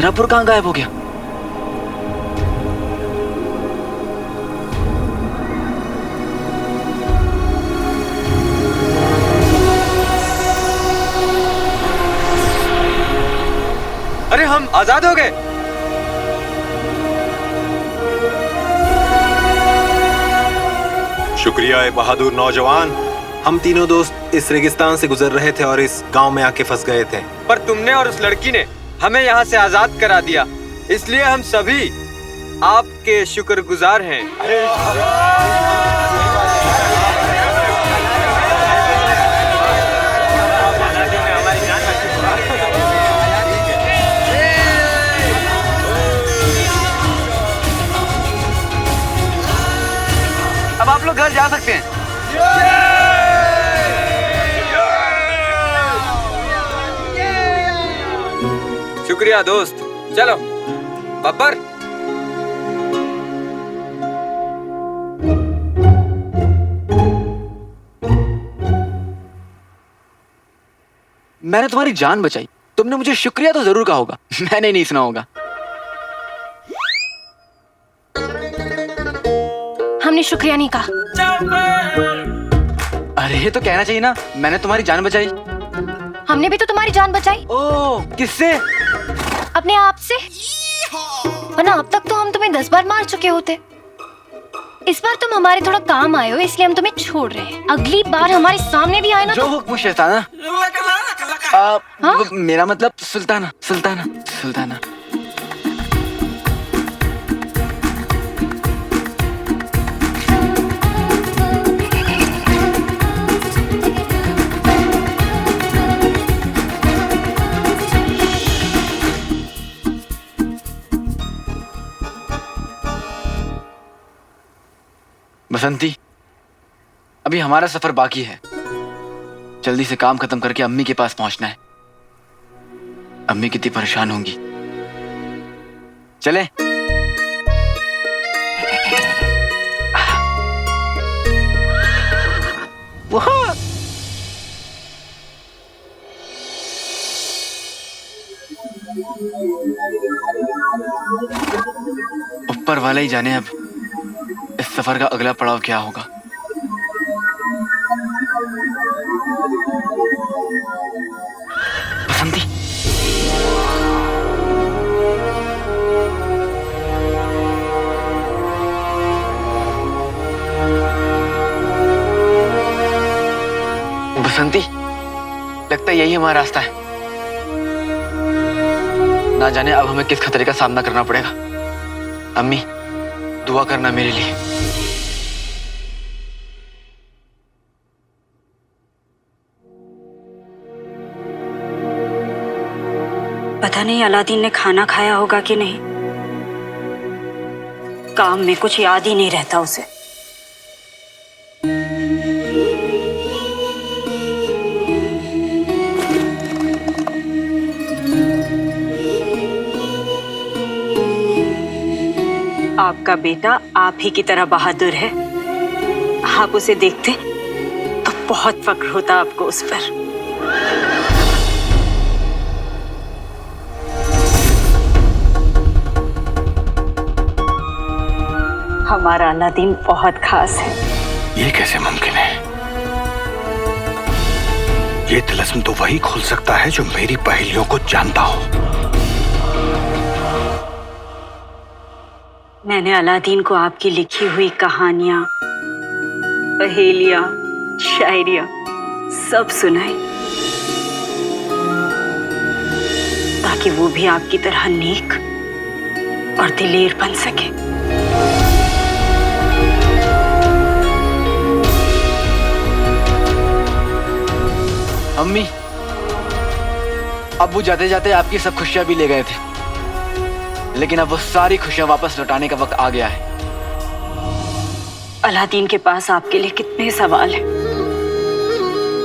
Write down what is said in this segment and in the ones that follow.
छतरापुर कहाँ गायब हो गया? अरे हम आजाद हो गए। शुक्रिया ए बहादुर नौजवान। हम तीनों दोस्त इस रेगिस्तान से गुजर रहे थे और इस गांव में आके फंस गए थे, पर तुमने और उस लड़की ने हमें यहाँ से आजाद करा दिया, इसलिए हम सभी आपके शुक्रगुजार हैं। अब आप लोग घर जा सकते हैं। शुक्रिया दोस्त। चलो बब्बर। मैंने तुम्हारी जान बचाई, तुमने मुझे शुक्रिया तो जरूर कहा होगा, मैंने नहीं सुना होगा। हमने शुक्रिया नहीं कहा। अरे तो कहना चाहिए ना, मैंने तुम्हारी जान बचाई। हमने भी तो तुम्हारी जान बचाई। ओह, किससे? अपने आप से। वरना अब तक तो हम तुम्हें 10 बार मार चुके होते। इस बार तुम हमारे थोड़ा काम आए हो, इसलिए हम तुम्हें छोड़ रहे हैं। अगली बार हमारे सामने भी आए ना जो तो... हुक्म शैताना। हाँ? मेरा मतलब सुल्ताना, सुल्ताना, सुल्ताना। बसंती, अभी हमारा सफर बाकी है। जल्दी से काम खत्म करके अम्मी के पास पहुंचना है। अम्मी कितनी परेशान होंगी। चले। ऊपर वाला ही जाने अब इस सफर का अगला पड़ाव क्या होगा। बसंती, बसंती, लगता है यही हमारा रास्ता है। ना जाने अब हमें किस खतरे का सामना करना पड़ेगा। अम्मी, दुआ करना मेरे लिए। पता नहीं अलादीन ने खाना खाया होगा कि नहीं। काम में कुछ याद ही नहीं रहता उसे। आपका बेटा आप ही की तरह बहादुर है। आप उसे देखते तो बहुत फक्र होता आपको उस पर। हमारा अलादीन बहुत खास है। ये कैसे मुमकिन है? ये तिलस्म तो वही खोल सकता है जो मेरी पहेलियों को जानता हो। मैंने अलादीन को आपकी लिखी हुई कहानियां, पहेलियां, शायरियां सब सुनाई, ताकि वो भी आपकी तरह नेक और दिलेर बन सके। अम्मी, अब्बू जाते जाते आपकी सब खुशियां भी ले गए थे, लेकिन अब वो सारी खुशियां वापस लौटाने का वक्त आ गया है। अलादीन के पास आपके लिए कितने सवाल हैं।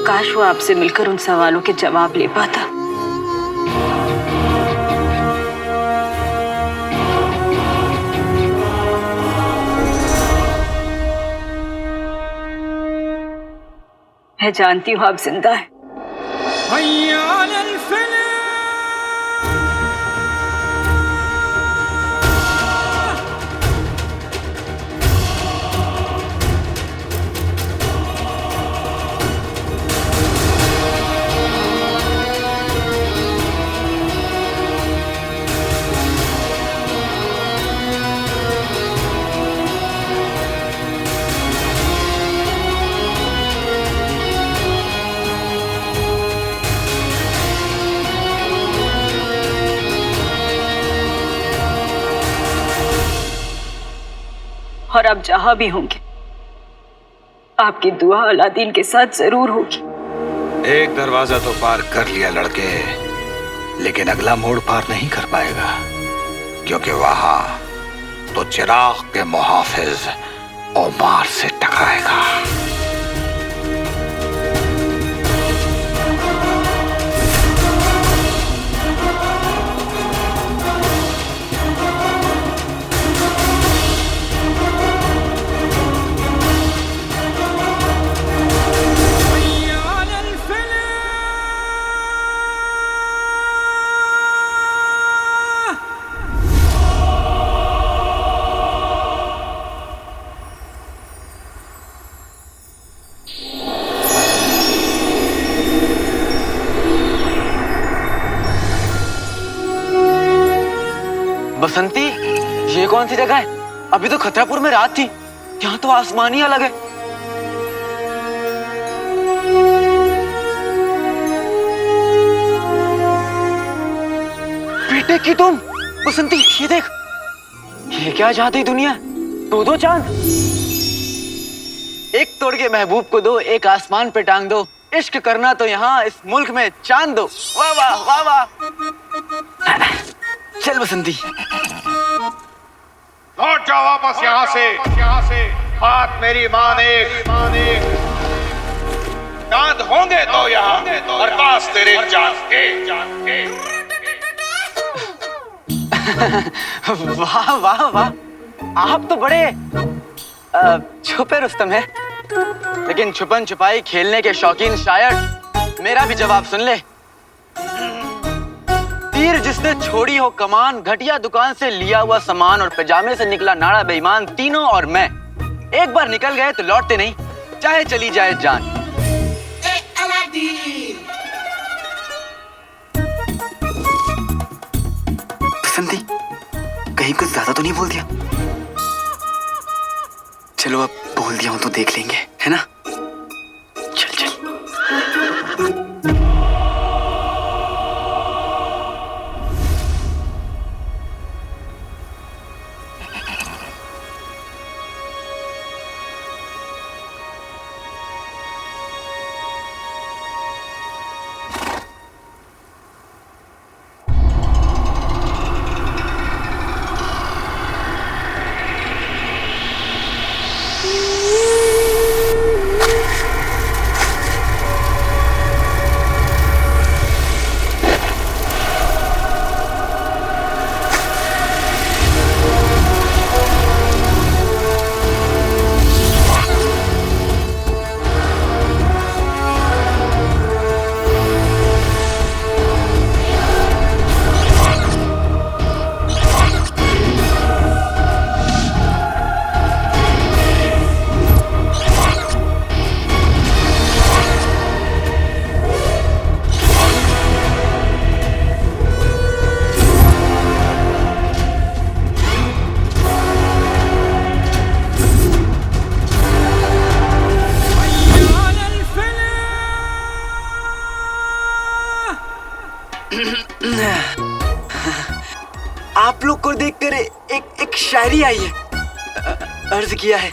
काश वो आपसे मिलकर उन सवालों के जवाब ले पाता। मैं जानती हूँ आप जिंदा हैं। और आप जहां भी होंगे आपकी दुआ अलादीन के साथ जरूर होगी। एक दरवाजा तो पार कर लिया लड़के, लेकिन अगला मोड़ पार नहीं कर पाएगा, क्योंकि वहां तो चिराग के मुहाफिज ओमार से टकराएगा। बसंती, ये कौन सी जगह है? अभी तो खतरापुर में रात थी, यहाँ तो आसमान ही अलग है। बेटे की तुम बसंती, ये देख, ये क्या जाती दुनिया, दो चांद। एक तोड़ के महबूब को दो, एक आसमान पे टांग दो, इश्क करना तो यहाँ इस मुल्क में चांद दो। वाह वाह वाह वाह। चल बसंती, लौट जाओ वापस यहाँ से। बात मेरी माने, चांद होंगे तो यहाँ, और पास तेरे चांद के। वाह वाह वाह, आप तो बड़े छुपे रुस्तम है, लेकिन छुपन छुपाई खेलने के शौकीन शायर। मेरा भी जवाब सुन ले। तीर जिसने छोड़ी हो कमान, घटिया दुकान से लिया हुआ सामान और पजामे से निकला नाड़ा बेईमान, तीनों और मैं एक बार निकल गए तो लौटते नहीं, चाहे चली जाए जान। बसंती, कहीं कुछ ज्यादा तो नहीं बोल दिया? चलो अब बोल दिया हूं तो देख लेंगे, है ना? चल चल। आप लोग को देखकर एक शायरी आई है। अर्ज किया है,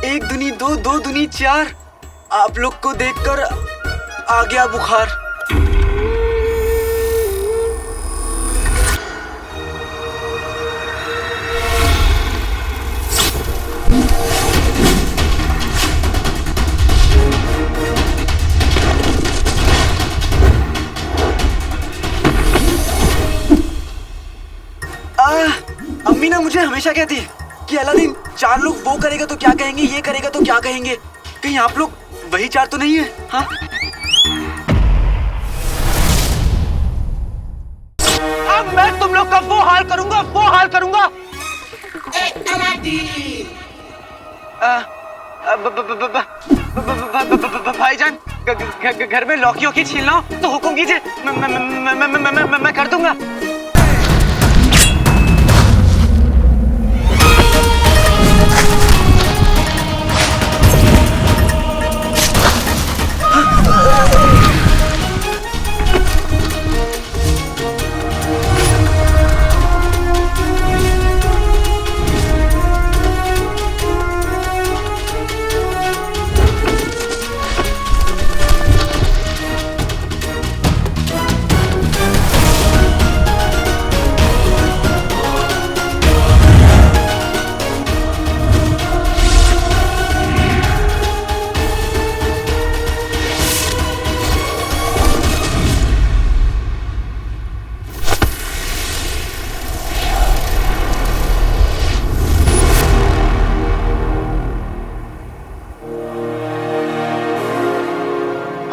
एक दुनी दो, दो दुनी चार, आप लोग को देखकर आ गया बुखार। अम्मी ना मुझे हमेशा कहती है कि अलादीन, चार लोग वो करेगा तो क्या कहेंगे, ये करेगा तो क्या कहेंगे। कहीं आप लोग वही चार तो नहीं है? हाँ, अब मैं तुम लोग का वो हाल करूंगा। भाईजान, घर में लौकी छीलना हो तो हुक्म कीजिए, मैं कर दूंगा।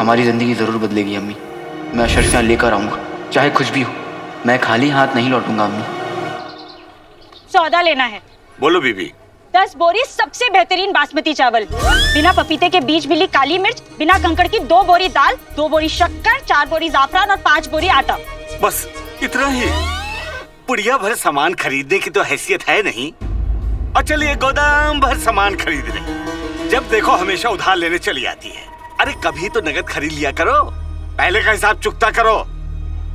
हमारी जिंदगी जरूर बदलेगी अम्मी। मैं अशरफियाँ लेकर आऊँगा, चाहे कुछ भी हो। मैं खाली हाथ नहीं लौटूंगा अम्मी। सौदा लेना है। बोलो बीबी। 10 बोरी सबसे बेहतरीन बासमती चावल, बिना पपीते के बीज मिली काली मिर्च, बिना कंकड़ की 2 बोरी दाल, 2 बोरी शक्कर, 4 बोरी जाफरान और 5 बोरी आटा। बस इतना ही? पुड़िया भर सामान खरीदने की तो हैसियत है नहीं, और चलिए गोदाम भर सामान खरीद ले। जब देखो हमेशा उधार लेने चली आती है। अरे कभी तो नगद खरीद लिया करो, पहले का हिसाब चुकता करो,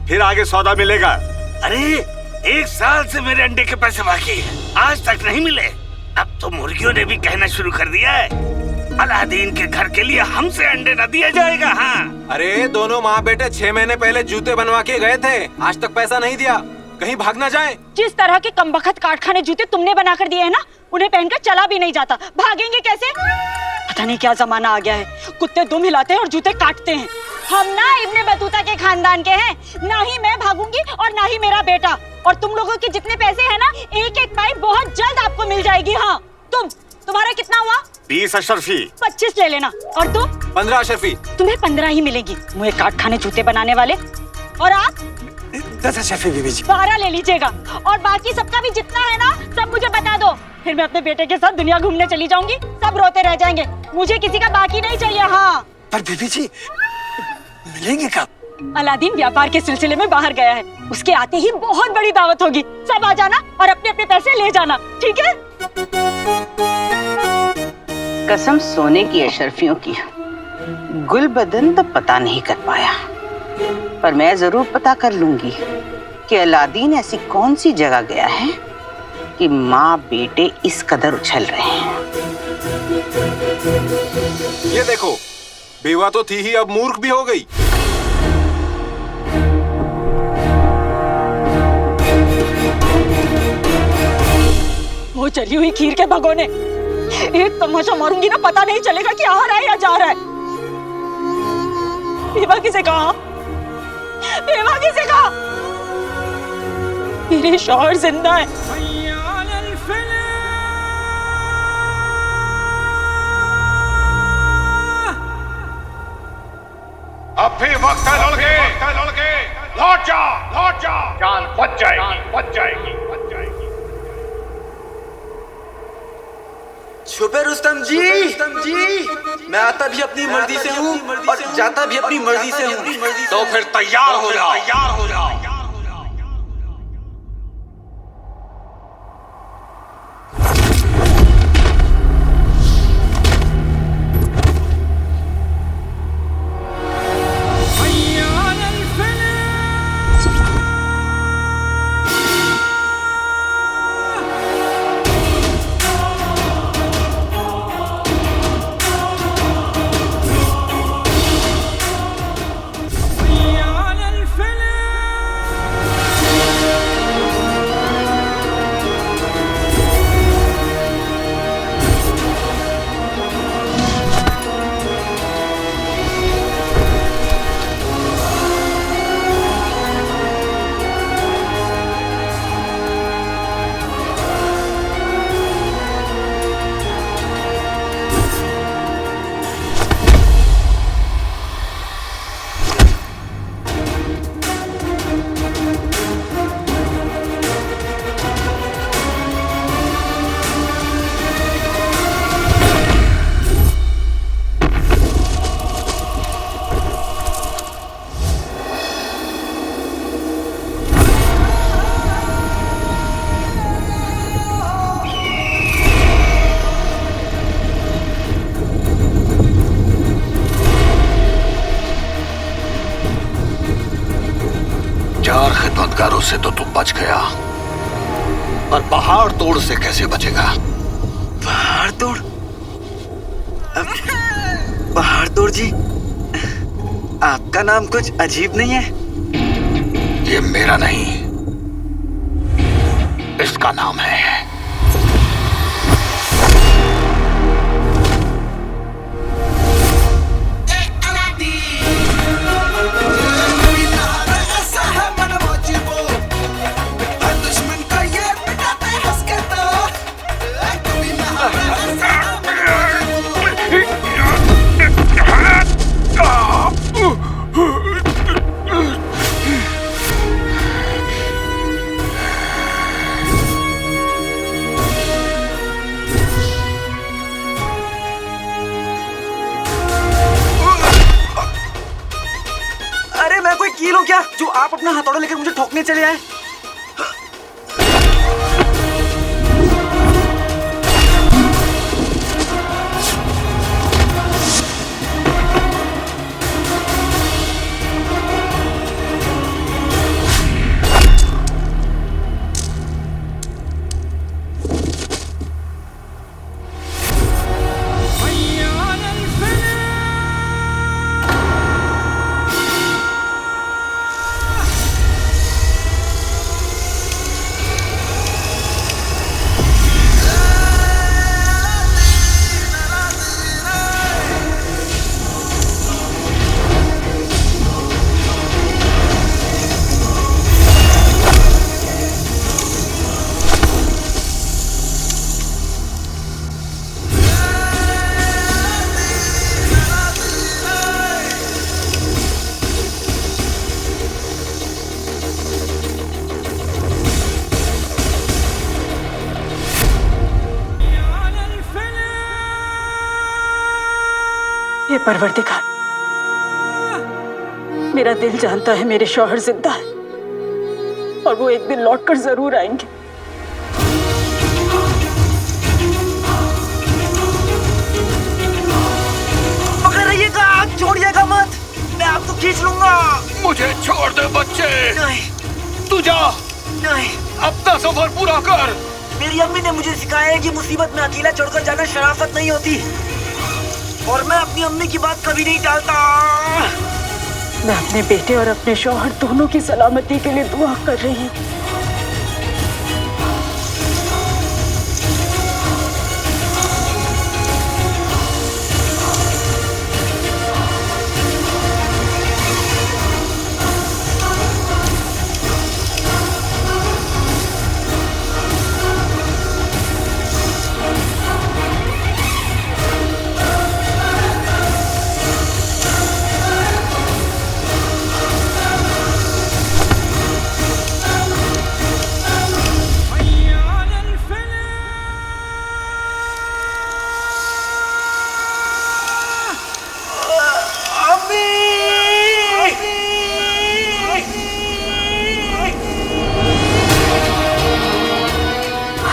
फिर आगे सौदा मिलेगा। अरे 1 साल से मेरे अंडे के पैसे बाकी है, आज तक नहीं मिले। अब तो मुर्गियों ने भी कहना शुरू कर दिया है, अलादीन के घर के लिए हमसे अंडे न दिया जाएगा। हाँ, अरे दोनों माँ बेटे 6 महीने पहले जूते बनवा के गए थे, आज तक पैसा नहीं दिया, कहीं भाग ना जाए। जिस तरह के कमबख्त काटखाने जूते तुमने बनाकर दिए हैं ना, उन्हें पहनकर चला भी नहीं जाता। भागेंगे कैसे? पता नहीं क्या जमाना आ गया है, कुत्ते दुम हिलाते हैं और जूते काटते हैं। हम ना इब्ने बतूता के खानदान के हैं, ना ही मैं भागूंगी और ना ही मेरा बेटा। और तुम लोगों के जितने पैसे हैं ना, एक एक पाई बहुत जल्द आपको मिल जाएगी। हाँ, तुम्हारा कितना हुआ? 20 अशरफी। 25 ले लेना। और तुम? 15 अशरफी। तुम्हें 15 ही मिलेगी, मुझे काटखाने जूते बनाने वाले। और आप? 10 अशरफी बीबी जी। 12 ले लीजिएगा, और बाकी सबका भी जितना है ना, सब मुझे बता दो। फिर मैं अपने बेटे के साथ दुनिया घूमने चली जाऊंगी, सब रोते रह जाएंगे। मुझे किसी का बाकी नहीं चाहिए। हाँ, पर बीबी जी मिलेंगे कब? अलादीन व्यापार के सिलसिले में बाहर गया है, उसके आते ही बहुत बड़ी दावत होगी। सब आ जाना और अपने अपने पैसे ले जाना, ठीक है? कसम सोने की अशरफियों की, गुलबदन तो पता नहीं कर पाया, पर मैं जरूर पता कर लूंगी कि अलादीन ऐसी कौन सी जगह गया है कि माँ बेटे इस कदर उछल रहे हैं। ये देखो, बेवा तो थी ही, अब मूर्ख भी हो गई। वो चली हुई खीर के भगोने, एक तमाशा मारूंगी ना, पता नहीं चलेगा कि आ रहा है या जा रहा है। बेवा किसे कहा? बेवा किसे कहा? मेरे शौहर जिंदा है। अब भी वक्त है लड़के, लौट जा, जान बच जाएगी। छुपे रुस्तम जी, मैं आता भी अपनी मर्जी से हूँ और जाता भी अपनी मर्जी से हूँ। तो फिर तैयार हो जाओ। खिदमतगारों से तो तू बच गया, पर पहाड़ तोड़ से कैसे बचेगा? पहाड़ तोड़? पहाड़ तोड़ जी, आपका नाम कुछ अजीब नहीं है? ये मेरा नहीं, इसका नाम है। लोग क्या जो आप अपना हथौड़ा लेकर मुझे ठोकने चले आए? हे परवरदिगार, मेरा दिल जानता है मेरे शौहर जिंदा है और वो एक दिन लौटकर जरूर आएंगे। पकड़े रहिएगा, छोड़िएगा मत, मैं आपको खींच लूंगा। मुझे छोड़ दे बच्चे। नहीं तू जा, नहीं, अपना सफर पूरा कर। मेरी अम्मी ने मुझे सिखाया है कि मुसीबत में अकेला छोड़कर जाना शराफत नहीं होती, और मैं अपनी अम्मी की बात कभी नहीं टालता। मैं अपने बेटे और अपने शौहर दोनों की सलामती के लिए दुआ कर रही हूँ।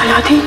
अलादीन,